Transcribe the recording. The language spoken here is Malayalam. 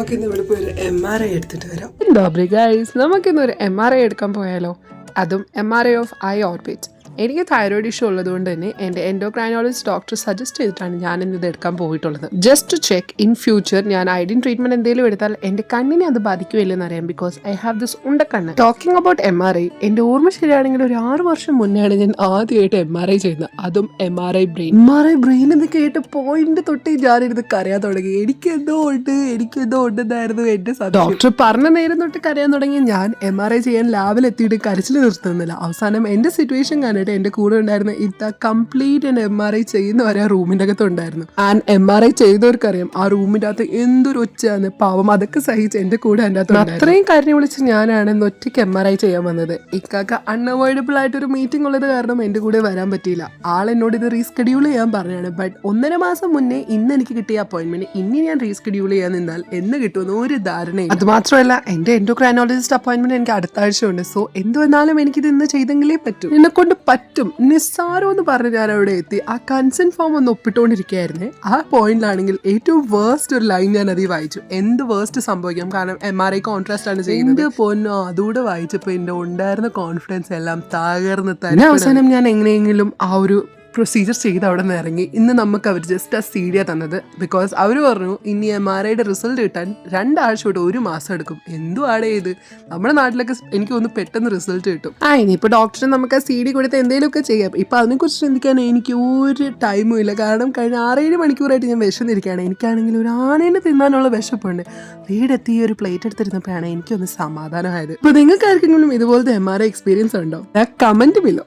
നമുക്കിന്ന് പോയി ഒരു MRI എടുത്തിട്ട് വരാം. നമുക്കിന്ന് ഒരു MRI എടുക്കാൻ പോയാലോ? അതും MRI ഓഫ് ഐ ഓർബിറ്റ്. എനിക്ക് തൈറോയിഡ് ഇഷ്യൂ ഉള്ളത് കൊണ്ട് തന്നെ എൻ്റെ എൻഡോക്രൈനോളജിസ്റ്റ് ഡോക്ടർ സജസ്റ്റ് ചെയ്തിട്ടാണ് ഞാൻ ഇത് എടുക്കാൻ പോയിട്ടുള്ളത്. Just to check in future ഞാൻ ഐഡിൻ ട്രീറ്റ്മെന്റ് എന്തെങ്കിലും എടുത്താൽ എൻ്റെ കണ്ണിനെ അത് ബാധിക്കുകയില്ലെന്ന് അറിയാം. ബിക്കോസ് ഐ ഹാവ് ദിസ് ഉണ്ടക്കണ്ണ്. ടോക്കിംഗ് അബൌട്ട് MRI, എൻ്റെ ഓർമ്മ ശരിയാണെങ്കിൽ ഒരു 6 വർഷം മുന്നെയാണ് ഞാൻ ആദ്യമായിട്ട് MRI ചെയ്യുന്നത്. അതും MRI ബ്രെയിൻ എന്ന് കേട്ട് പോയിന്റ് തൊട്ടേ ഞാനിരുന്ന് കരയാൻ തുടങ്ങി. എനിക്കെന്തോ ഉണ്ടെന്നായിരുന്നു എൻ്റെ ഡോക്ടർ പറഞ്ഞ നേരം തൊട്ട് കരയാൻ തുടങ്ങി. ഞാൻ MRI ചെയ്യാൻ ലാബിൽ എത്തിയിട്ട് കരച്ചിൽ നിർത്തുന്നില്ല. അവസാനം എൻ്റെ സിറ്റുവേഷൻ കണ്ടിട്ട് എന്റെ കൂടെ ഉണ്ടായിരുന്ന ഇത്ത കംപ്ലീറ്റ് MRI ചെയ്യുന്നവരെ ആ റൂമിന്റെ അകത്ത് ഉണ്ടായിരുന്നു. ആൻഡ് MRI ചെയ്തവർക്കറിയാം ആ റൂമിന്റെ അകത്ത് എന്തൊരു ഒച്ചയാണ്. പാവം അതൊക്കെ സഹിച്ച് എന്റെ കൂടെ എൻ്റെ അകത്ത് അത്രയും കാര്യം വിളിച്ച് ഞാനാണ് ഒറ്റയ്ക്ക് MRI ചെയ്യാൻ വന്നത്. ഇക്കാക്ക അൺഅവോയ്ഡബിൾ ആയിട്ടൊരു മീറ്റിംഗ് ഉള്ളത് കാരണം എന്റെ കൂടെ വരാൻ പറ്റിയില്ല. ആളെന്നോട് ഇത് റീസ്കെഡ്യൂൾ ചെയ്യാൻ പറഞ്ഞാണ്. ബട്ട് 1.5 മാസം മുന്നേ ഇന്ന് എനിക്ക് കിട്ടിയ അപ്പോയിന്റ്മെന്റ് ഇനി ഞാൻ റീസ്കെഡ്യൂൾ ചെയ്യാൻ നിന്നാൽ എന്ന് കിട്ടുമെന്ന് ഒരു ധാരണയില്ല. അത് മാത്രമല്ല എന്റെ എൻഡോക്രൈനോളജിസ്റ്റ് അപ്പോയിന്റ്മെന്റ് എനിക്ക് അടുത്ത ആഴ്ച ഉണ്ട്. സോ എന്ത് വന്നാലും എനിക്കിത് ഇന്ന് ചെയ്തെങ്കിലേ പറ്റും. എന്നെ കൊണ്ട് പറ്റും, നിസ്സാരം എന്ന് പറഞ്ഞ് ഞാൻ അവിടെ എത്തി. ആ കൺസെന്റ് ഫോം ഒന്ന് ഒപ്പിട്ടുകൊണ്ടിരിക്കുകയായിരുന്നേ. ആ പോയിന്റിലാണെങ്കിൽ ഏറ്റവും വേർസ്റ്റ് ഒരു ലൈൻ ഞാൻ അതിൽ വായിച്ചു. എന്ത് വേർസ്റ്റ് സംഭവിക്കാം, കാരണം MRI കോൺട്രാസ്റ്റ് ആണ് ചെയ്യുന്നത്. പൊന്നോ, അതുകൂടെ വായിച്ചപ്പോൾ എന്റെ ഉണ്ടായിരുന്ന കോൺഫിഡൻസ് എല്ലാം തകർന്ന് തന്നെ. അവസാനം ഞാൻ എങ്ങനെയെങ്കിലും ആ ഒരു പ്രൊസീജിയർ ചെയ്ത് അവിടെ നിന്ന് ഇറങ്ങി. ഇന്ന് നമുക്ക് അവർ ജസ്റ്റ് ആ CD തന്നത്. ബിക്കോസ് അവർ പറഞ്ഞു ഇനി MRIയുടെ റിസൾട്ട് കിട്ടാൻ 2 ആഴ്ച തൊട്ട് 1 മാസം എടുക്കും. എന്തു ആഡ് ചെയ്ത് നമ്മുടെ നാട്ടിലൊക്കെ എനിക്ക് ഒന്ന് പെട്ടെന്ന് റിസൾട്ട് കിട്ടും. ഇനിയിപ്പോൾ ഡോക്ടറിന് നമുക്ക് ആ CD കൊടുത്ത് എന്തെങ്കിലുമൊക്കെ ചെയ്യാം. ഇപ്പം അതിനെക്കുറിച്ച് ചിന്തിക്കാൻ എനിക്ക് ഒരു ടൈമും ഇല്ല. കാരണം കഴിഞ്ഞ 6-7 മണിക്കൂറായിട്ട് ഞാൻ വിശന്നിരിക്കുകയാണ്. എനിക്കാണെങ്കിൽ ഒരു ആനേനെ തിന്നാനുള്ള വിശപ്പുണ്ട്. വീടെത്തി ഒരു പ്ലേറ്റ് എടുത്തിരുന്നപ്പോഴാണ് എനിക്കൊന്ന് സമാധാനമായത്. ഇപ്പോൾ നിങ്ങൾക്ക് ആർക്കെങ്കിലും ഇതുപോലത്തെ MRI എക്സ്പീരിയൻസ് ഉണ്ടോ? Comment below.